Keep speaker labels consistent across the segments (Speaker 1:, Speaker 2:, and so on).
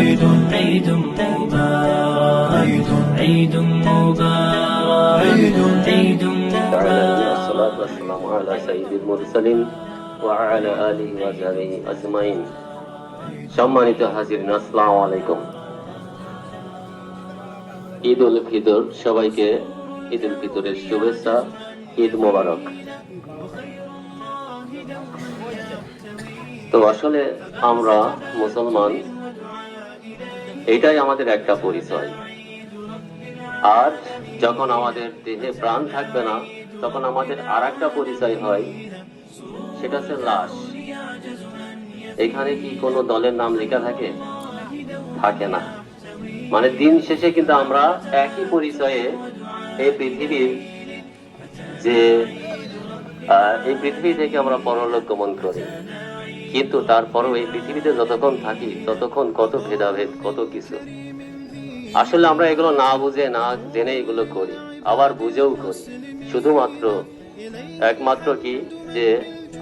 Speaker 1: عيد عيد مبارك عيد مبارك عيد مبارك
Speaker 2: الصلاة والسلام على سيد المرسلين وعلى آله وصحبه أجمعين সম্মানিত হাজিরিন আসসালামু আলাইকুম। ঈদ উল ফিতর, সবাইকে ঈদ উল ফিতরের শুভেচ্ছা, ঈদ মোবারক। তো আসলে আমরা মুসলমান, এটাই আমাদের একটা পরিচয়। আর যখন আমাদের দেহে প্রাণ থাকবে না, তখন আমাদের আর একটা পরিচয় হয়, সেটা হচ্ছে লাশ। এখানে কি কোনো দলের নাম লেখা থাকে? থাকে না। মানে দিন শেষে কিন্তু আমরা একই পরিচয়ে এই পৃথিবীর এই পৃথিবী থেকে আমরা পরলোক গমন করি। কিন্তু তারপরও এই পৃথিবীতে যতক্ষণ থাকি ততক্ষণ কত ভেদাভেদ, কত কিছু। আসলে আমরা এগুলো না বুঝে, না জেনে এগুলো করি, আবার বুঝেও করি, শুধুমাত্র একমাত্র কি যে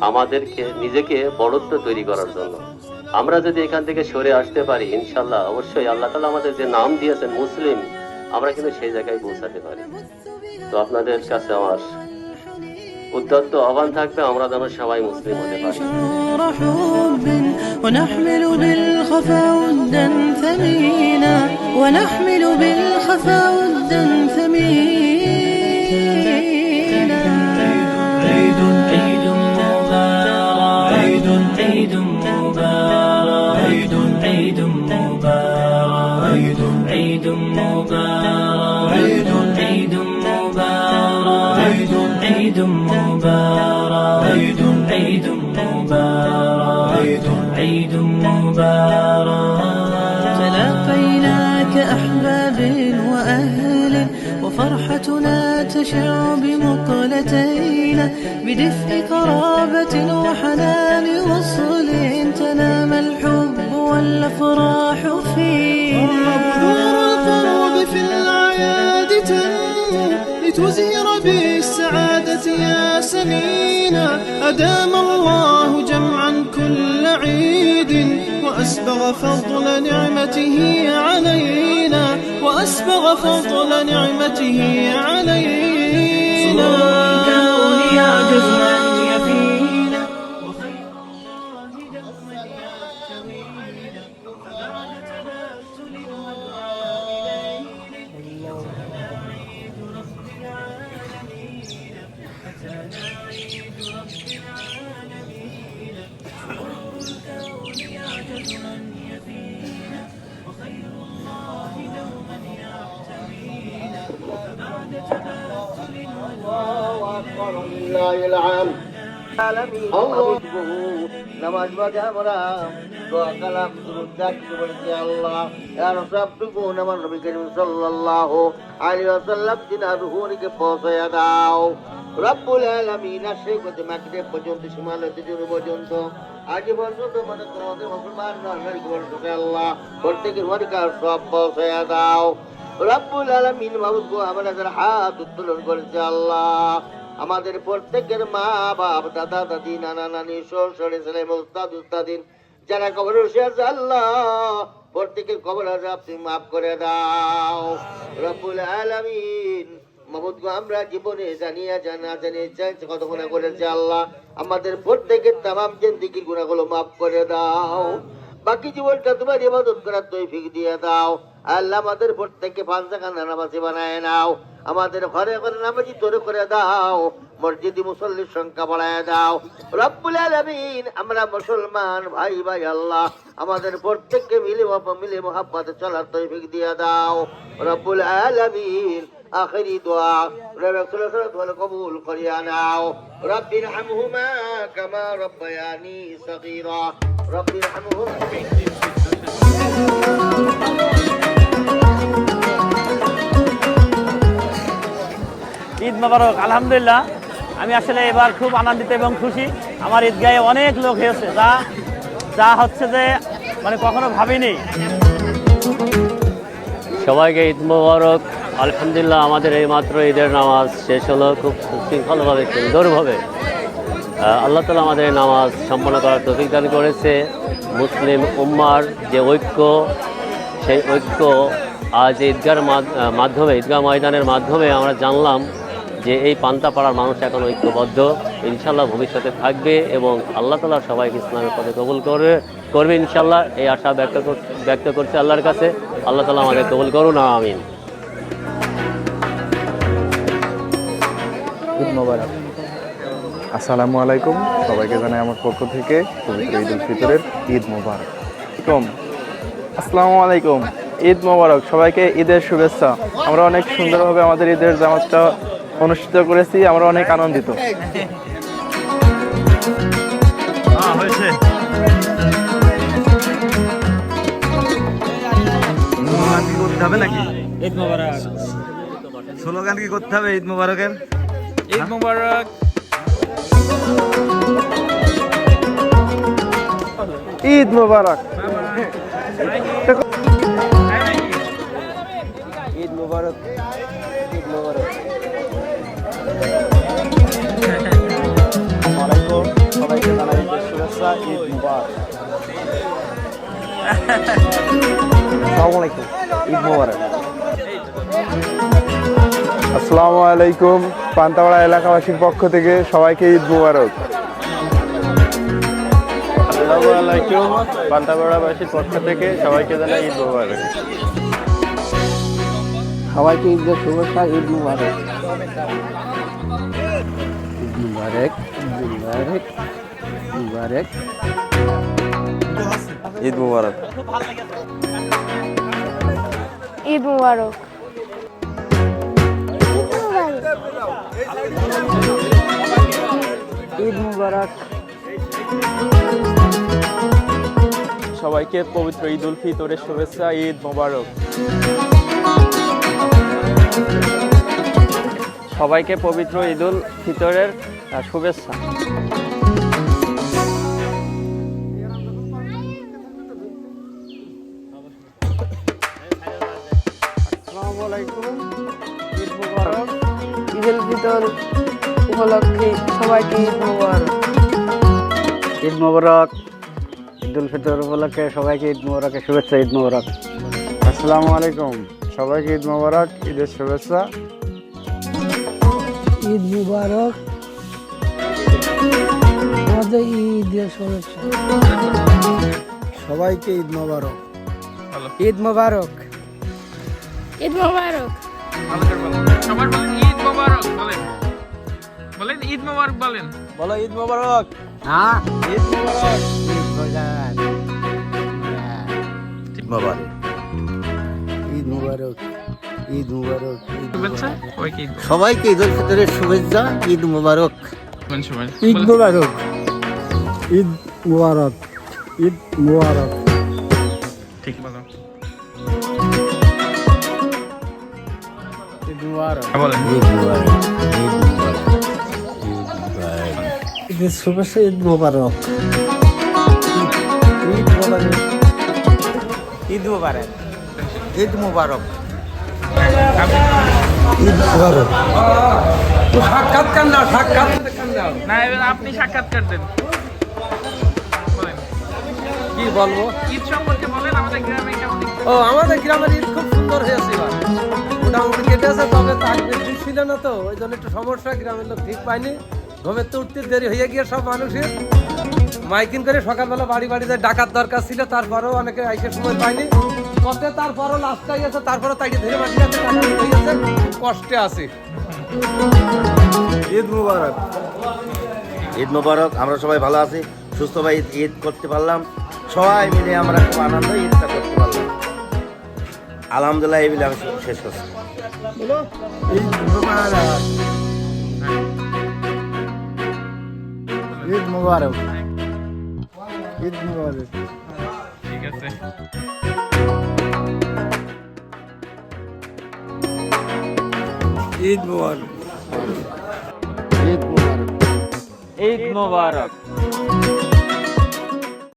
Speaker 2: আমাদেরকে নিজেকে বড়ত্ব তৈরি করার জন্য। আমরা যদি এখান থেকে সরে আসতে পারি, ইনশাল্লাহ অবশ্যই আল্লাহ তাআলা আমাদের যে নাম দিয়েছেন মুসলিম, আমরা কিন্তু সেই জায়গায় পৌঁছাতে পারি। তো আপনাদের কাছে আমার উদ্যত আহ্বান থাকবে, আমরা যেন সবাই মুসলিম হতে পারি।
Speaker 1: ونحمل بالخفا ودا ثمينا ونحمل بالخفا ودا ثمينا عيد عيد مبارك عيد عيد مبارك عيد عيد مبارك عيد عيد مبارك عيد عيد مبارك عيد عيد مبارك عيد عيد مبارك عيد مبارك تلاقينا كأحباب وأهل وفرحتنا تشع بمقلتينا بدفء قرابة وحنان وصل تنام الحب والأفراح فينا نور القرب في الأعياد تنمو لتزهر بالسعادة يا سنينا أدام الله جمعا كل عيد وأسبغ فضل نعمته علينا وأسبغ فضل نعمته علينا الكون يعجز أن يفينا وخير الله دوما يعتوينا فبعد تبتل الوالدين عيد رب العالمين أتانا عيد رب العالمين نور الكون يعجز أن يفينا وخير الله دوما يعتوينا فبعد تبتل
Speaker 3: الله أكبر لله العالم নামাজ বাদে আমরা দোয়া কালাম দুরূদ তাকবীর বলছি। আল্লাহ ইয়া রাব্বুকু আমার নবী করিম সাল্লাল্লাহু আলাইহি ওয়াসাল্লাম জিনার রুহুকে পৌঁছায়া দাও রব্বুল আলামিন। আশে গতে মাকে পর্যন্ত সীমালতে জুড়ে পর্যন্ত আজ পর্যন্ত মনে তোমাদের মুসলমান নারী বলতে আল্লাহ প্রত্যেকের ওয়ারিকার সব পৌঁছায়া দাও রব্বুল আলামিন। মাবুদ গো, আমরা যারা হাত উত্তোলন করেছে আল্লাহ, আমাদের প্রত্যেকের মা বাপ, দাদা দাদি, নানা নানি, শ্বশুর ছেলে, উস্তাদ উস্তাদিন যারা কবরে বসে আছে আল্লাহ, প্রত্যেকের কবর আপনি মাফ করে দাও রব্বুল আলামিন। মাবুদ গো, আমরা জীবনে জানিয়া জানা জানিয়ে কত গুনাহ করেছে আল্লাহ, আমাদের প্রত্যেকের তামাম জিন্দেগির গুনাহগুলো মাফ করে দাও। বাকি জীবনটা তোমার ইবাদত করার তৌফিক দিয়ে দাও আল্লাহ। আমাদের প্রত্যেককে পাঁচখানা নামাজি বানায় নাও, আমাদের ঘরে ঘরে নামাজি তৈরি করে দাও, মসজিদে মুসল্লির সংখ্যা বাড়ায় দাও রব্বুল আলামিন। আমরা মুসলমান ভাই ভাই আল্লাহ, আমাদের প্রত্যেককে মিলে মুহাব্বতে চলার তৌফিক দিয়ে দাও রব্বুল আলামিন। আখিরি দোয়া রাসূলুল্লাহ কবুল করিয়া নাও। রব্বিরহামহুমা কামা রব্বায়ানি সগীরা রব্বিরহামহুমা।
Speaker 4: ঈদ মোবারক। আলহামদুলিল্লাহ, আমি আসলে এবার খুব আনন্দিত এবং খুশি। আমার ঈদগাহে অনেক লোক হয়েছে, যা হচ্ছে যে মানে কখনো ভাবিনি।
Speaker 2: সবাইকে ঈদ মোবারক। আলহামদুলিল্লাহ, আমাদের এই মাত্র ঈদের নামাজ শেষ হলো, খুব সুশৃঙ্খলভাবে সুন্দরভাবে আল্লাহ তাআলা আমাদের নামাজ সম্পন্ন করার তৌফিক দান করেছে। মুসলিম উম্মার যে ঐক্য, সেই ঐক্য আজ ঈদগার মাধ্যমে, ঈদগাহ ময়দানের মাধ্যমে আমরা জানলাম যে এই পান্তাপাড়ার মানুষ এখন ঐক্যবদ্ধ, ইনশাল্লাহ ভবিষ্যতে থাকবে এবং আল্লাহ তাআলা সবাইকে ইসলামের পথে কবুল করবে ইনশাল্লাহ। এই আশা ব্যক্ত করছে আল্লাহর কাছে। আল্লাহ তাআলা আমাদের কবুল করুন, আমিন।
Speaker 5: ঈদ মোবারক। আসসালামু আলাইকুম, সবাইকে জানাই আমার পক্ষ থেকে পবিত্র ঈদ উল ফিতরের ঈদ মোবারক। আসসালামু আলাইকুম, ঈদ মোবারক। সবাইকে ঈদের শুভেচ্ছা। আমরা অনেক সুন্দরভাবে আমাদের ঈদের জামাতটা অনুষ্ঠিত করেছি, আমরা অনেক আনন্দিত।
Speaker 6: করতে হবে নাকি ঈদ মোবারক? স্লোগান কি করতে হবে ঈদ মোবারকের? ঈদ মোবারক,
Speaker 5: ঈদ মোবারক,
Speaker 6: ঈদ মোবারক, ঈদ মোবারক।
Speaker 5: ওয়ালাইকুম, সবাইকে জানাই ঈদের শুভেচ্ছা, ঈদ মোবারক। আসসালামু আলাইকুম, ঈদ মোবারক। আসসালামু আলাইকুম, পান্তাপাড়া এলাকাবাসীর পক্ষ থেকে সবাইকে ঈদ মোবারক। আসসালামু আলাইকুম, পান্তাপাড়াবাসীর পক্ষ থেকে সবাইকে জানাই ঈদ মোবারক।
Speaker 7: সবাইকে ঈদের শুভেচ্ছা, ঈদ মুবারক। ঈদ মুবারক, মুবারক, মুবারক।
Speaker 5: ঈদ মোবারক।
Speaker 8: ঈদ মুবারক।
Speaker 7: ঈদ মুবারক।
Speaker 5: সবাইকে পবিত্র ঈদ উল ফিতরের শুভেচ্ছা, ঈদ মোবারক। সবাইকে পবিত্র ঈদ উল ফিতরের শুভেচ্ছা। আসসালামু আলাইকুম, ঈদ মোবারক।
Speaker 8: ঈদ উল ফিতর উপলক্ষে সবাইকে ঈদ মুবারক।
Speaker 7: ঈদ মুবারক। ঈদ উল ফিতর উপলক্ষে সবাইকে ঈদ মুবারকের শুভেচ্ছা, ঈদ মুবারক।
Speaker 5: আসসালামু আলাইকুম, সবাইকে ঈদ মোবারক, ঈদের শুভেচ্ছা।
Speaker 9: ঈদ মুবারক, আমাদের ঈদের শুভেচ্ছা। সবাইকে ঈদ মুবারক।
Speaker 7: ঈদ মুবারক।
Speaker 8: ঈদ মুবারক।
Speaker 6: সবার বলেন ঈদ মোবারক, বলেন ঈদ মোবারক, বলেন
Speaker 5: বলো ঈদ মোবারক।
Speaker 7: হ্যাঁ,
Speaker 5: ঈদ মোবারক।
Speaker 7: ঈদ মোবারক।
Speaker 9: ঈদ মুবারক, ঈদ মুবারক, ঈদ
Speaker 6: শুভেচ্ছা সবাইকে। ঈদ
Speaker 3: সবাইকে ঈদ উল ফিতরের শুভেচ্ছা, ঈদ মুবারক।
Speaker 6: সবাই
Speaker 9: ঈদ মুবারক, ঈদ মুবারক, ঈদ মুবারক।
Speaker 6: ঠিক বলো,
Speaker 7: ঈদ মুবারক।
Speaker 6: বলেন
Speaker 7: ঈদ মুবারক, ঈদ মুবারক,
Speaker 9: ঈদের শুভেচ্ছা, ঈদ মুবারক।
Speaker 7: ঈদ মুবারক। ঈদ মুবারক।
Speaker 3: ঈদ মুবারক।
Speaker 9: ঈদ মুবারক।
Speaker 6: না, এবার আপনি সাক্ষাৎকার দেন। বলেন
Speaker 7: কি বলবো?
Speaker 6: ঈদ সম্পর্কে বলেন, আমাদের গ্রামে কেমন ঈদ?
Speaker 7: ও, আমাদের গ্রামের ঈদ খুব সুন্দর হয়েছে এবার। মোটামুটি কেটেছে, তবে তাকবীর দিন ছিল না তো, ওই জন্য একটু সমস্যা, গ্রামের লোক ঠিক পায়নি। ঘুমের তো উঠতে দেরি হয়ে গিয়ে সব মানুষের মাইকিং করে সকালবেলা বাড়ি বাড়ি যায় ডাকাত দরকার ছিল, তারপরেও অনেকে আইসে সময় পায়নি। কষ্টে তারপরও লাস্টে গেছে, তারপরে তাকে ধরে মাটি আছে, টাকা নিতে গেছে, খুব কষ্টে আছে।
Speaker 5: ঈদ মোবারক।
Speaker 3: ঈদ মুবারক। আমরা সবাই ভালো আছি, সুস্থভাবে ঈদ করতে পারলাম। সবাই মিলে আমরা খুব আনন্দ ঈদটা করতে পারলাম। আলহামদুলিল্লাহ, এই বলে আমি শেষ করছি।
Speaker 9: ঈদ মুবারক, ঈদ মুবারক, ঈদ মুবারক।
Speaker 6: ঠিক আছে।
Speaker 9: ঈদ মুবারক,
Speaker 7: ঈদ মুবারক।
Speaker 4: ঈদ মোবারক।